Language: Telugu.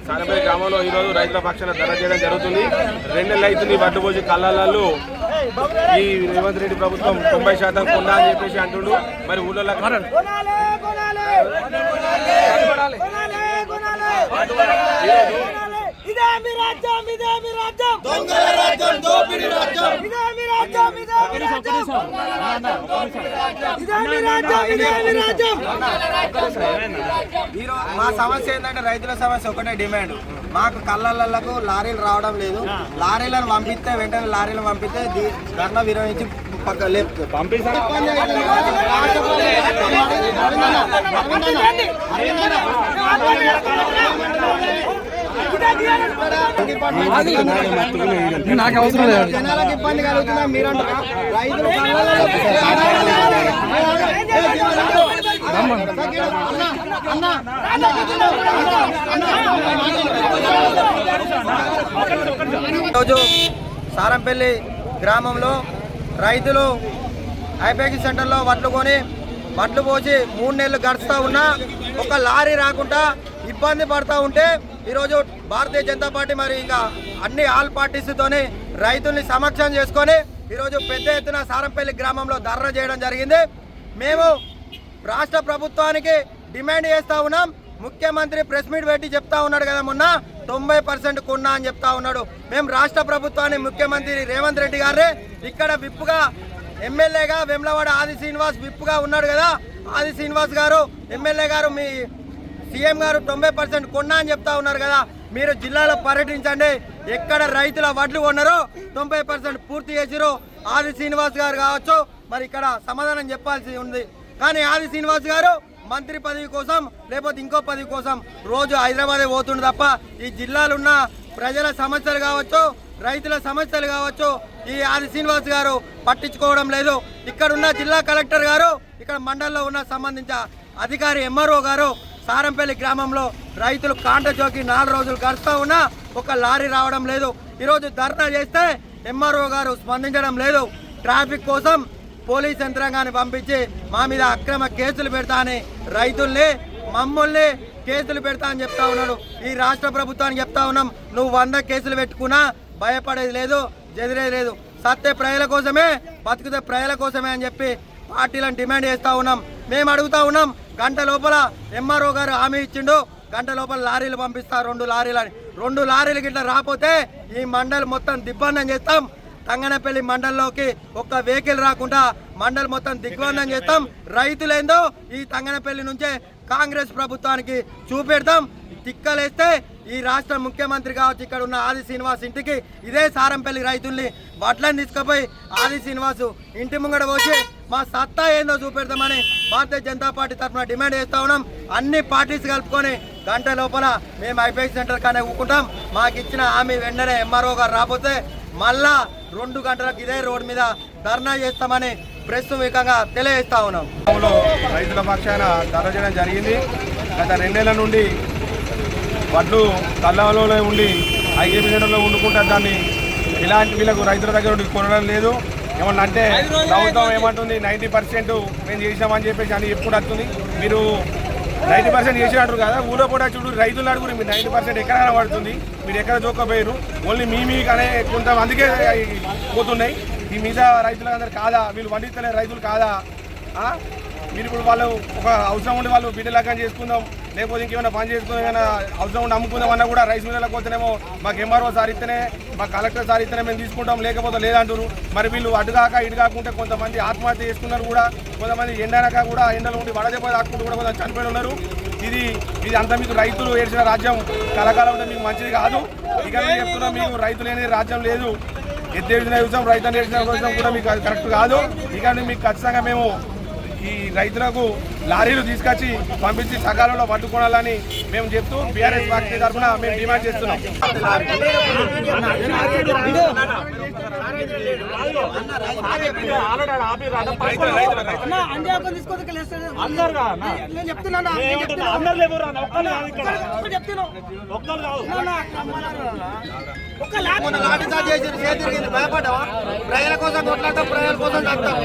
సారంపల్లి గ్రామంలో ఈరోజు రైతుల పక్షాన ధర్నా చేయడం జరుగుతుంది. 2 నెలలు అవుతుంది వడ్లు పోసి కళ్ళాలలో ఈ రేవంత్ రెడ్డి ప్రభుత్వం 90% కొన్నా అని చెప్పేసి అంటుండు. మరి ఊళ్ళో మా సమస్య ఏంటంటే రైతుల సమస్య ఒకటే డిమాండ్. మాకు కళ్ళలకు లారీలు రావడం లేదు. లారీలను పంపిస్తే వెంటనే లారీలను పంపిస్తే ధర్నా విరమించి పక్క లేపు నాకు అవసరం లేదు. జనాలకు ఇబ్బంది కలుగుతున్నా మీరంటారా? రైతులు ఈరోజు సారంపల్లి గ్రామంలో రైతులు ఐపీఎస్ సెంటర్లో వడ్లు కొని వడ్లు పోసి 3 నెలలు గడుస్తూ ఉన్నా ఒక లారీ రాకుండా ఇబ్బంది పడుతూ ఉంటే ఈరోజు భారతీయ జనతా పార్టీ మరి ఇంకా అన్ని ఆల్ పార్టీస్తోని రైతుల్ని సమక్షం చేసుకొని ఈరోజు పెద్ద ఎత్తున సారంపల్లి గ్రామంలో ధర్నా చేయడం జరిగింది. మేము రాష్ట్ర ప్రభుత్వానికి డిమాండ్ చేస్తూ ఉన్నాం. ముఖ్యమంత్రి ప్రెస్ మీట్ పెట్టి చెప్తా ఉన్నాడు కదా, మొన్న 90% కొన్నా అని చెప్తా ఉన్నాడు. మేము రాష్ట్ర ప్రభుత్వాన్ని ముఖ్యమంత్రి రేవంత్ రెడ్డి గారే ఇక్కడ విప్పుగా ఎమ్మెల్యేగా వేములవాడ ఆది శ్రీనివాస్ విప్పుగా ఉన్నాడు కదా, ఆది శ్రీనివాస్ గారు ఎమ్మెల్యే గారు మీ సీఎం గారు 90% కొన్నా అని చెప్తా ఉన్నారు కదా. మీరు జిల్లాలో పర్యటించండి, ఎక్కడ రైతుల వడ్లు కొన్నారో 90% పూర్తి చేసిరో ఆది శ్రీనివాస్ గారు కావచ్చు, మరి ఇక్కడ సమాధానం చెప్పాల్సి ఉంది. కానీ ఆది శ్రీనివాస్ గారు మంత్రి పదవి కోసం లేకపోతే ఇంకో పదవి కోసం రోజు హైదరాబాదే పోతుండు తప్ప ఈ జిల్లాలో ఉన్న ప్రజల సమస్యలు కావచ్చు, రైతుల సమస్యలు కావచ్చు ఈ ఆది శ్రీనివాస్ గారు పట్టించుకోవడం లేదు. ఇక్కడ ఉన్న జిల్లా కలెక్టర్ గారు, ఇక్కడ మండలంలో ఉన్న సంబంధించిన అధికారి ఎంఆర్ఓ గారు సారంపల్లి గ్రామంలో రైతులు కాంట జోకి 4 రోజులు గడుస్తూ ఉన్నా ఒక లారీ రావడం లేదు. ఈరోజు ధర్నా చేస్తే ఎంఆర్ఓ గారు స్పందించడం లేదు. ట్రాఫిక్ కోసం పోలీస్ యంత్రాంగాన్ని పంపించి మా మీద అక్రమ కేసులు పెడతా అని రైతుల్ని మమ్మల్ని కేసులు పెడతా అని చెప్తా ఉన్నాడు. ఈ రాష్ట్ర ప్రభుత్వానికి చెప్తా ఉన్నాం, నువ్వు 100 కేసులు పెట్టుకున్నా భయపడేది లేదు, జదిరేది లేదు. సత్తే ప్రజల కోసమే, బతుకుతే ప్రజల కోసమే అని చెప్పి పార్టీలను డిమాండ్ చేస్తూ ఉన్నాం. మేము అడుగుతా ఉన్నాం, గంట లోపల ఎంఆర్ఓ గారు హామీ ఇచ్చిండు, గంట లోపల లారీలు పంపిస్తా 2 లారీలని. 2 లారీలు గిట్ల రాకపోతే ఈ మండలి మొత్తం దిగ్బంధం చేస్తాం. తంగనపల్లి మండలంలోకి ఒక్క వెహికల్ రాకుండా మండలి మొత్తం దిగ్బంధం చేస్తాం. రైతులేందో ఈ తంగనపల్లి నుంచే కాంగ్రెస్ ప్రభుత్వానికి చూపెడతాం. తిక్కలేస్తే ఈ రాష్ట్ర ముఖ్యమంత్రి కావచ్చు, ఇక్కడ ఉన్న ఆది శ్రీనివాస్ ఇంటికి ఇదే సారంపల్లి రైతుల్ని వడ్లను తీసుకుపోయి ఆది శ్రీనివాస్ ఇంటి ముంగడ పోసి మా సత్తా ఏందో చూపెడతామని భారతీయ జనతా పార్టీ తరఫున డిమాండ్ చేస్తా ఉన్నాం. అన్ని పార్టీస్ కలుపుకొని గంట లోపల మేము ఐపీఎస్ సెంటర్ కానీ ఊకుంటాం. మాకు ఇచ్చిన హామీ వెంటనే ఎంఆర్ఓ గారు రాకపోతే మళ్ళా 2 గంటలకు ఇదే రోడ్డు మీద ధర్నా చేస్తామని ప్రెస్ ముఖంగా తెలియజేస్తా ఉన్నాం. రైతుల పక్షాన ధర్నా చేయడం జరిగింది. గత 2 నెలల నుండి వడ్లు కళ్ళలో ఉండి ఐకేపీ సెంటర్లో వండుకుంటా దాన్ని ఇలాంటి వీళ్ళకు రైతుల దగ్గర నుండి కొనడం లేదు. ఏమన్నా అంటే ప్రభుత్వం ఏమంటుంది 90% మేము చేసామని చెప్పేసి అని ఎప్పుడు వస్తుంది. మీరు 90% చేసినట్టు కదా, ఊళ్ళో కూడా చూడు రైతులు అడుగురు మీరు 90% ఎక్కడ కనబడుతుంది, మీరు ఎక్కడ దూక్కపోయారు, ఓన్లీ మీకనే కొంతమందికే పోతున్నాయి. మీ మీద రైతులు అందరు కాదా, వీళ్ళు వండిస్తలే రైతులు కాదా? మీరు ఇప్పుడు వాళ్ళు ఒక అవసరం ఉండి వాళ్ళు బిడ్డలకం చేసుకుందాం, లేకపోతే ఇంకేమైనా పని చేసుకుందాం, ఏమైనా అవసరం ఉండి అమ్ముకుందాం అన్నా కూడా రైస్ మిల్లర్లకు పోతేనేమో మాకు ఎంఆర్ఓ సార్ ఇస్తేనే, మాకు కలెక్టర్ సార్ ఇస్తేనే మేము తీసుకుంటాం, లేకపోతే లేదంటారు. మరి వీళ్ళు అటుగాక ఇటు కాకుంటే కొంతమంది ఆత్మహత్య చేసుకున్నారు కూడా, కొంతమంది ఎండనక కూడా ఎండలు ఉండి వడదెబ్బ తాకుంటూ కూడా కొంచెం చనిపోయి ఉన్నారు. ఇది అంతా మీకు రైతులు ఏడ్చిన రాజ్యం కలకాలం ఉంటే మీకు మంచిది కాదు. ఇక మేము చెప్తున్నాం, మీకు రైతులు అనేది రాజ్యం లేదు. ఎద్దేసిన విషయం రైతు నేర్చిన విషయం కూడా మీకు కరెక్ట్ కాదు. ఇక మీకు ఖచ్చితంగా మేము ఈ రైతులకు లారీలు తీసుకొచ్చి పంపించి సకాలంలో పట్టుకోవాలని మేము చెప్తూ బీఆర్ఎస్ పార్టీ తరఫున మేము డిమాండ్ చేస్తున్నాం. లాఠీ చార్జ్ చేసి చేతిరిగింది భయపడ్డావా? ప్రజల కోసం కొట్లాడతాం, ప్రజల కోసం చదువుతాం.